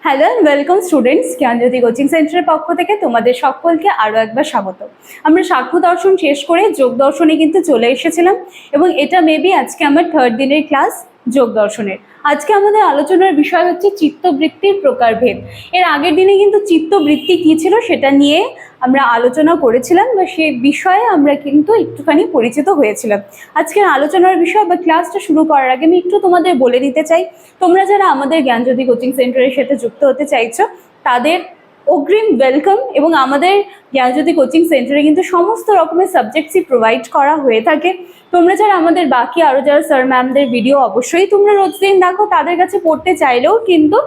Hello and welcome students, Gyanjyoti coaching সেন্টারের পক্ষ থেকে তোমাদের সকলকে আরও একবার স্বাগত। আমরা সাক্ষ্য দর্শন শেষ করে যোগ দর্শনে কিন্তু চলে এসেছিলাম এবং এটা মেবি আজকে আমার থার্ড দিনের ক্লাস যোগ দর্শনের। আজকে আমাদের আলোচনার বিষয় হচ্ছে চিত্তবৃত্তির প্রকারভেদ। এর আগের দিনে কিন্তু চিত্তবৃত্তি কী ছিল সেটা নিয়ে আমরা আলোচনা করেছিলাম বা সেই বিষয়ে আমরা কিন্তু একটুখানি পরিচিত হয়েছিলাম। আজকের আলোচনার বিষয় বা ক্লাসটা শুরু করার আগে আমি একটু তোমাদের বলে দিতে চাই, তোমরা যারা আমাদের জ্ঞানজ্যোতি কোচিং সেন্টারের সাথে যুক্ত হতে চাইছো তাদের অগ্রিম ওয়েলকাম। এবং আমাদের জ্ঞানজ্যোতি কোচিং সেন্টারে কিন্তু সমস্ত রকমের সাবজেক্টসই প্রোভাইড করা হয়ে থাকে। তোমরা যারা আমাদের বাকি আরও যারা স্যার ম্যামদের ভিডিও অবশ্যই তোমরা রোজ দিন দেখো, তাদের কাছে পড়তে চাইলেও কিন্তু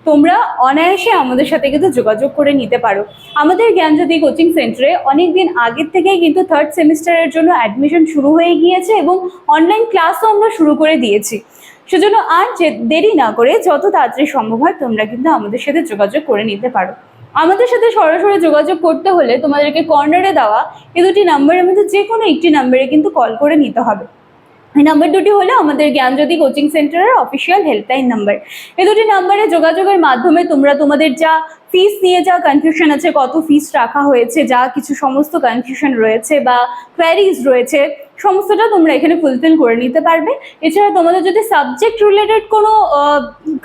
তোমরা অনায়াসে আমাদের সাথে কিন্তু যোগাযোগ করে নিতে পারো। আমাদের জ্ঞানজ্যোতি কোচিং সেন্টারে অনেক দিন আগের থেকেই কিন্তু থার্ড সেমিস্টারের জন্য অ্যাডমিশন শুরু হয়ে গিয়েছে এবং অনলাইন ক্লাসও আমরা শুরু করে দিয়েছি। সেজন্য আর দেরি না করে যত তাড়াতাড়ি সম্ভব হয় তোমরা কিন্তু আমাদের সাথে যোগাযোগ করে নিতে পারো। আমাদের সাথে সরাসরি যোগাযোগ করতে হলে তোমাদেরকে কর্নারে দেওয়া এই দুটি নাম্বারের মধ্যে যে কোনো একটি নাম্বারে কিন্তু কল করে নিতে হবে। এই নাম্বার দুটি হলো আমাদের জ্ঞানজ্যোতি কোচিং সেন্টারের অফিসিয়াল হেল্পলাইন নাম্বার। এই দুটি নাম্বারে যোগাযোগের মাধ্যমে তোমরা তোমাদের যা ফিস নিয়ে যা কনফিউশন আছে, কত ফিস রাখা হয়েছে, যা কিছু সমস্ত কনফিউশন রয়েছে বা কোয়ারিজ রয়েছে, সমস্তটা তোমরা এখানে ফুলফিল করে নিতে পারবে। এছাড়া তোমাদের যদি সাবজেক্ট রিলেটেড কোনো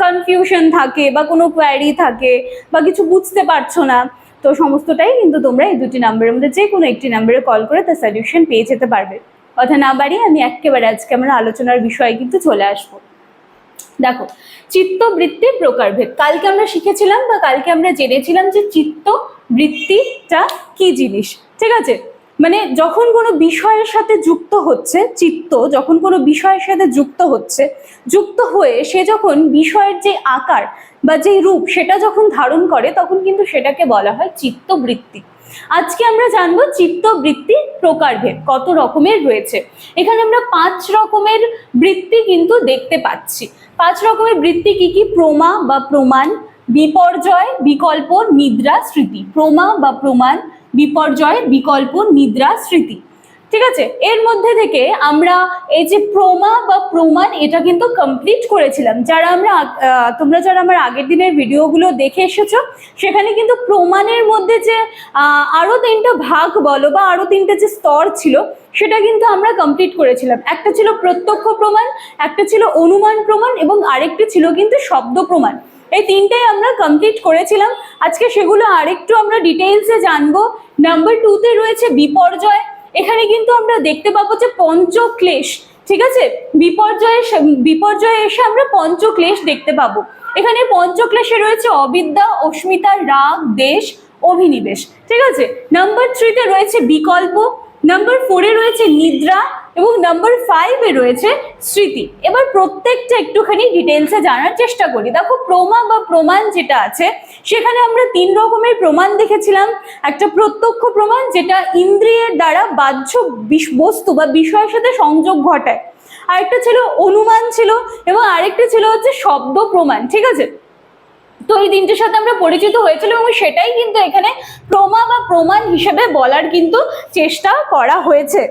কনফিউশন থাকে বা কোনো কোয়ারি থাকে বা কিছু বুঝতে পারছো না, তো সমস্তটাই কিন্তু তোমরা এই দুটি নাম্বারের মধ্যে যে কোনো একটি নাম্বারে কল করে তার সলিউশন পেয়ে যেতে পারবে। কথা না বাড়িয়ে আমি একেবারে আজকে আমরা আলোচনার বিষয়ে কিন্তু চলে আসবো। দেখো, চিত্তবৃত্তির প্রকারভেদ কালকে আমরা শিখেছিলাম বা কালকে আমরা জেনেছিলাম যে চিত্তবৃত্তিটা কি জিনিস। ঠিক আছে, মানে যখন কোনো বিষয়ের সাথে যুক্ত হচ্ছে, চিত্ত যখন কোনো বিষয়ের সাথে যুক্ত হয়ে সে যখন বিষয়ের যে আকার বা যে রূপ সেটা যখন ধারণ করে তখন কিন্তু সেটাকে বলা হয় চিত্তবৃত্তি। আজকে আমরা জানবো চিত্তবৃত্তির প্রকারভেদ কত রকমের রয়েছে। এখানে আমরা 5 রকমের বৃত্তি কিন্তু দেখতে পাচ্ছি। 5 রকমের বৃত্তি কি কি? প্রমা বা প্রমাণ, বিপর্যয়, বিকল্প, নিদ্রা, স্মৃতি। প্রমা বা প্রমাণ, বিপর্যয়, বিকল্প, নিদ্রা, স্মৃতি। ঠিক আছে, এর মধ্যে থেকে আমরা এই যে প্রমা বা প্রমাণ এটা কিন্তু কমপ্লিট করেছিলাম। তোমরা যারা আমার আগের দিনের ভিডিওগুলো দেখে এসেছো সেখানে কিন্তু প্রমাণের মধ্যে যে আরো 3টা ভাগ বলো বা আরো 3টে যে স্তর ছিল সেটা কিন্তু আমরা কমপ্লিট করেছিলাম। একটা ছিল প্রত্যক্ষ প্রমাণ, একটা ছিল অনুমান প্রমাণ এবং আরেকটি ছিল কিন্তু শব্দ প্রমাণ। এই 3টাই আমরা কমপ্লিট করেছিলাম। আজকে সেগুলো আরেকটু আমরা ডিটেইলসে জানবো। নাম্বার 2তে রয়েছে বিপর্যয়। এখানে কিন্তু আমরা দেখতে পাবো যে পঞ্চক্লেশ। ঠিক আছে, বিপর্যয়ে এসে আমরা পঞ্চক্লেশ দেখতে পাবো। এখানে পঞ্চক্লেশে রয়েছে অবিদ্যা, অস্মিতা, রাগ, দেশ, অভিনিবেশ। ঠিক আছে, নাম্বার 3তে রয়েছে বিকল্প, নাম্বার 4-এ রয়েছে নিদ্রা এবং নাম্বার 5-এ রয়েছে স্মৃতি। এবার প্রত্যেকটা একটুখানি ডিটেলসে জানার চেষ্টা করি। দেখো, প্রমা বা প্রমাণ যেটা আছে সেখানে আমরা 3 রকমের প্রমাণ দেখেছিলাম। একটা প্রত্যক্ষ প্রমাণ যেটা ইন্দ্রিয়ের দ্বারা বাহ্য বস্তু বা বিষয়ের সাথে সংযোগ ঘটায়, আরেকটা ছিল অনুমান ছিল এবং আরেকটা ছিল হচ্ছে শব্দ প্রমাণ। ঠিক আছে, তো এই 3টির সাথে আমরা পরিচিত হয়েছিলাম এবং সেটাই কিন্তু এখানে প্রমা বা প্রমাণ হিসেবে বলার কিন্তু চেষ্টা করা হয়েছে।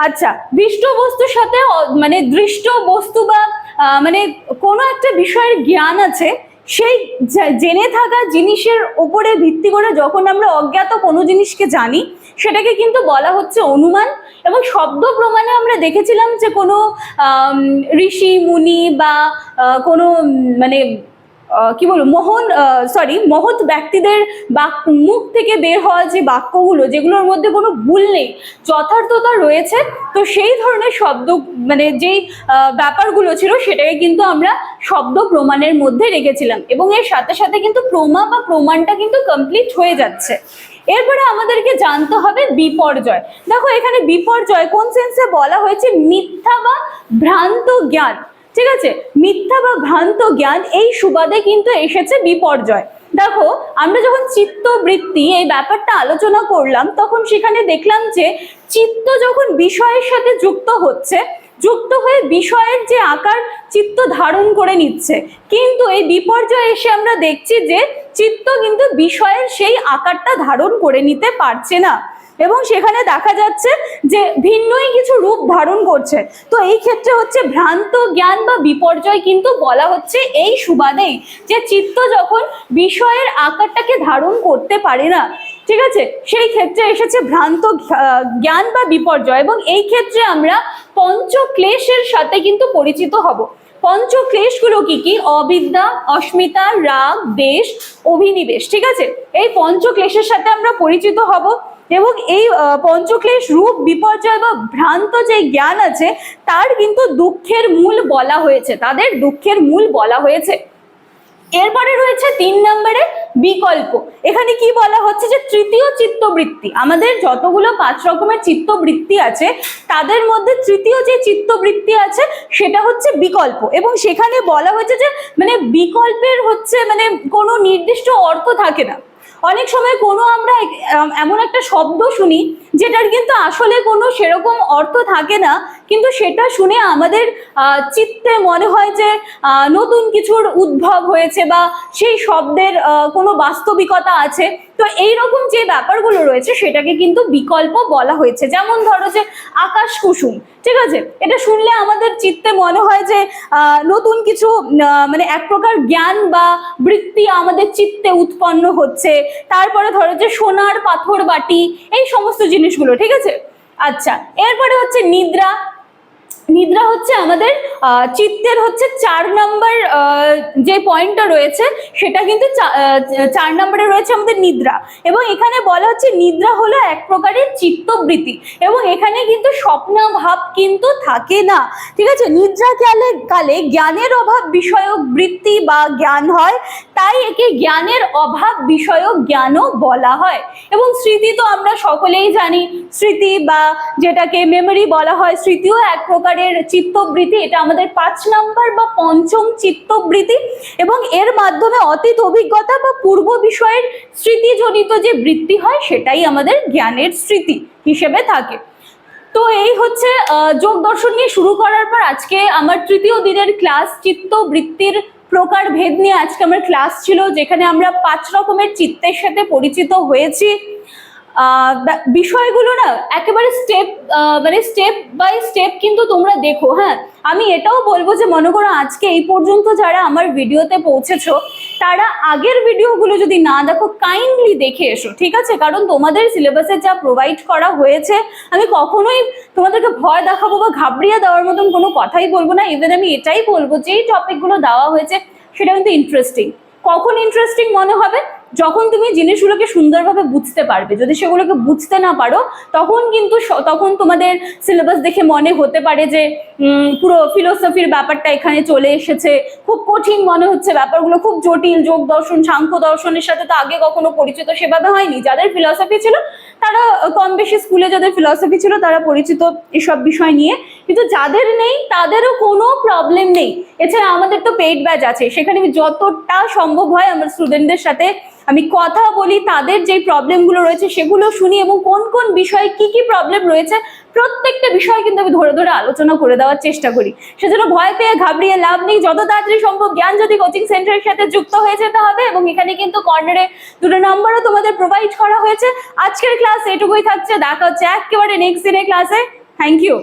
আচ্ছা, দৃষ্ট বস্তুর সাথে মানে দৃষ্ট বস্তু বা মানে কোনো একটা বিষয়ের জ্ঞান আছে, সেই জেনে থাকা জিনিসের উপরে ভিত্তি করে যখন আমরা অজ্ঞাত কোনো জিনিসকে জানি সেটাকে কিন্তু বলা হচ্ছে অনুমান। এবং শব্দ প্রমাণে আমরা দেখেছিলাম যে কোনো ঋষি মুনি বা কোনো মানে কি বলবো মহৎ ব্যক্তিদের মুখ থেকে বের হওয়া যে বাক্যগুলো যেগুলোর মধ্যে কোনো ভুল নেই, যথার্থতা রয়েছে, তো সেই ধরনের শব্দ মানে যেই ব্যাপারগুলো ছিল সেটাকে কিন্তু আমরা শব্দ প্রমাণের মধ্যে রেখেছিলাম। এবং এর সাথে সাথে কিন্তু প্রমা বা প্রমাণটা কিন্তু কমপ্লিট হয়ে যাচ্ছে। এরপরে আমাদেরকে জানতে হবে বিপর্যয়। দেখো, এখানে বিপর্যয় কোন সেন্সে বলা হয়েছে? মিথ্যা বা ভ্রান্ত জ্ঞান। ঠিক আছে, মিথ্যা বা ভ্রান্ত জ্ঞান এই সুবাদে কিন্তু এসেছে বিপর্যয়। দেখো, আমরা যখন চিত্তবৃত্তি এই ব্যাপারটা আলোচনা করলাম তখন সেখানে দেখলাম যে চিত্ত যখন বিষয়ের সাথে যুক্ত হয়ে বিষয়ের যে আকার চিত্ত ধারণ করে নিচ্ছে, কিন্তু এই বিপর্যয়ে এসে আমরা দেখছি যে চিত্ত কিন্তু বিষয়ের সেই আকারটা ধারণ করে নিতে পারছে না। এবং সেখানে দেখা যাচ্ছে যে ভিন্নই কিছু রূপ ধারণ করছে। তো এই ক্ষেত্রে হচ্ছে ভ্রান্ত জ্ঞান বা বিপর্যয় কিন্তু বলা হচ্ছে এই সুবাদেই, যে চিত্ত যখন বিষয়ের আকারটাকে ধারণ করতে পারে না, ঠিক আছে, সেই ক্ষেত্রে এসেছে ভ্রান্ত জ্ঞান বা বিপর্যয়। এবং এই ক্ষেত্রে আমরা পঞ্চক্লেশের সাথে কিন্তু পরিচিত হব। পঞ্চক্লেশগুলো কি কি? অবিদ্যা, অস্মিতা, রাগ, দ্বেষ, অভিনিবেশ, ঠিক আছে, এই পঞ্চক্লেশের সাথে আমরা পরিচিত হব। এবং এই পঞ্চক্লেশ রূপ বিপর্যয় বা ভ্রান্ত যে জ্ঞান আছে তার কিন্তু দুঃখের মূল বলা হয়েছে, তাদের দুঃখের মূল বলা হয়েছে। এরপরে রয়েছে 3 নম্বরে বিকল্প। এখানে কি বলা হচ্ছে যে তৃতীয় চিত্তবৃত্তি, আমাদের যতগুলো 5 রকমের চিত্তবৃত্তি আছে তাদের মধ্যে তৃতীয় যে চিত্তবৃত্তি আছে সেটা হচ্ছে বিকল্প। এবং সেখানে বলা হয়েছে যে মানে বিকল্পের হচ্ছে মানে কোনো নির্দিষ্ট অর্থ থাকে না। অনেক সময় কোনো আমরা এমন একটা শব্দ শুনি যেটার কিন্তু আসলে কোনো সেরকম অর্থ থাকে না, কিন্তু সেটা শুনে আমাদের চিত্তে মনে হয় যে নতুন কিছুর উদ্ভব হয়েছে বা সেই শব্দের কোনো বাস্তবিকতা আছে। তো এইরকম যে ব্যাপারগুলো রয়েছে সেটাকে কিন্তু বিকল্প বলা হয়েছে। যেমন ধরো যে আকাশ কুসুম, ঠিক আছে, এটা শুনলে আমাদের চিত্তে মনে হয় যে নতুন কিছু মানে এক প্রকার জ্ঞান বা বৃত্তি আমাদের চিত্তে উৎপন্ন হচ্ছে। তারপরে ধরো যে সোনার পাথর বাটি, এই সমস্ত জিনিসগুলো, ঠিক আছে। আচ্ছা, এরপরে হচ্ছে নিদ্রা। নিদ্রা হচ্ছে আমাদের চিত্তের হচ্ছে 4 নম্বর যে পয়েন্টটা রয়েছে সেটা কিন্তু 4 নম্বরে রয়েছে আমাদের নিদ্রা। এবং এখানে বলা হচ্ছে নিদ্রা হলো এক প্রকারের চিত্তবৃত্তি এবং এখানে কিন্তু স্বপ্নাভাব কিন্তু থাকে না, ঠিক আছে। নিদ্রা কালে জ্ঞানের অভাব বিষয়ক বৃত্তি বা জ্ঞান হয়, তাই একে জ্ঞানের অভাব বিষয়ক জ্ঞানও বলা হয়। এবং স্মৃতি তো আমরা সকলেই জানি, স্মৃতি বা যেটাকে মেমোরি বলা হয়, স্মৃতিও এক প্রকারের চিত্তবৃত্তি। এটা আমাদের 5 নম্বর বা পঞ্চম চিত্তবৃত্তি এবং এর মাধ্যমে অতীত অভিজ্ঞতা বা পূর্ব বিষয়ের স্মৃতিজনিত যে বৃত্তি হয় সেটাই আমাদের জ্ঞানের স্মৃতি হিসেবে থাকে। তো এই হচ্ছে যোগ দর্শন নিয়ে শুরু করার পর আজকে আমার তৃতীয় দিনের ক্লাস চিত্তবৃত্তির প্রকার ভেদ নিয়ে আজকে আমার ক্লাস ছিল, যেখানে আমরা 5 রকমের চিত্তের সাথে পরিচিত হয়েছি। বিষয়গুলো না একেবারে স্টেপ বাই স্টেপ কিন্তু তোমরা দেখো। হ্যাঁ, আমি এটাও বলবো যে মনে করো আজকে এই পর্যন্ত যারা আমার ভিডিওতে পৌঁছেছো তারা আগের ভিডিওগুলো যদি না দেখো কাইন্ডলি দেখে এসো, ঠিক আছে। কারণ তোমাদের সিলেবাসে যা প্রোভাইড করা হয়েছে আমি কখনোই তোমাদেরকে ভয় দেখাবো বা ঘাবড়িয়ে দেওয়ার মতন কোনো কথাই বলবো না। ইভেন আমি এটাই বলবো যে এই টপিকগুলো দেওয়া হয়েছে সেটা কিন্তু ইন্টারেস্টিং। কখন ইন্টারেস্টিং মনে হবে? যখন তুমি জিনিসগুলোকে সুন্দরভাবে বুঝতে পারবে। যদি সেগুলোকে বুঝতে না পারো তখন তোমাদের সিলেবাস দেখে মনে হতে পারে যে পুরো ফিলোসফির ব্যাপারটা এখানে চলে এসেছে, খুব কঠিন মনে হচ্ছে, ব্যাপারগুলো খুব জটিল। যোগ দর্শন, সাংখ্য দর্শনের সাথে তো আগে কখনো পরিচিত সেভাবে হয়নি। যাদের ফিলসফি ছিল তারা কম বেশি স্কুলে যাদের ফিলসফি ছিল তারা পরিচিত এসব বিষয় নিয়ে, কিন্তু যাদের নেই তাদেরও কোনো প্রবলেম নেই। এছাড়া আমাদের তো পেইড ব্যাচ আছে, সেখানে যতটা সম্ভব হয় আমার স্টুডেন্টদের সাথে আমি কথা বলি, তাদের যে প্রবলেমগুলো রয়েছে সেগুলো শুনি এবং কোন কোন বিষয়ে কি কি প্রবলেম রয়েছে প্রত্যেকটা বিষয় কিন্তু আমি ধরে ধরে আলোচনা করে দেওয়ার চেষ্টা করি। সেজন্য ভয় পেয়ে ঘাবড়িয়ে লাভ নেই, যত তাড়াতাড়ি সম্ভব জ্ঞানজ্যোতি কোচিং সেন্টারের সাথে যুক্ত হয়ে যেতে হবে। এবং এখানে কিন্তু কর্নারে 2 নম্বরও তোমাদের প্রোভাইড করা হয়েছে। আজকের ক্লাস এটুকুই থাকছে, দেখা হচ্ছে একেবারে নেক্সট দিনের ক্লাসে। Thank you.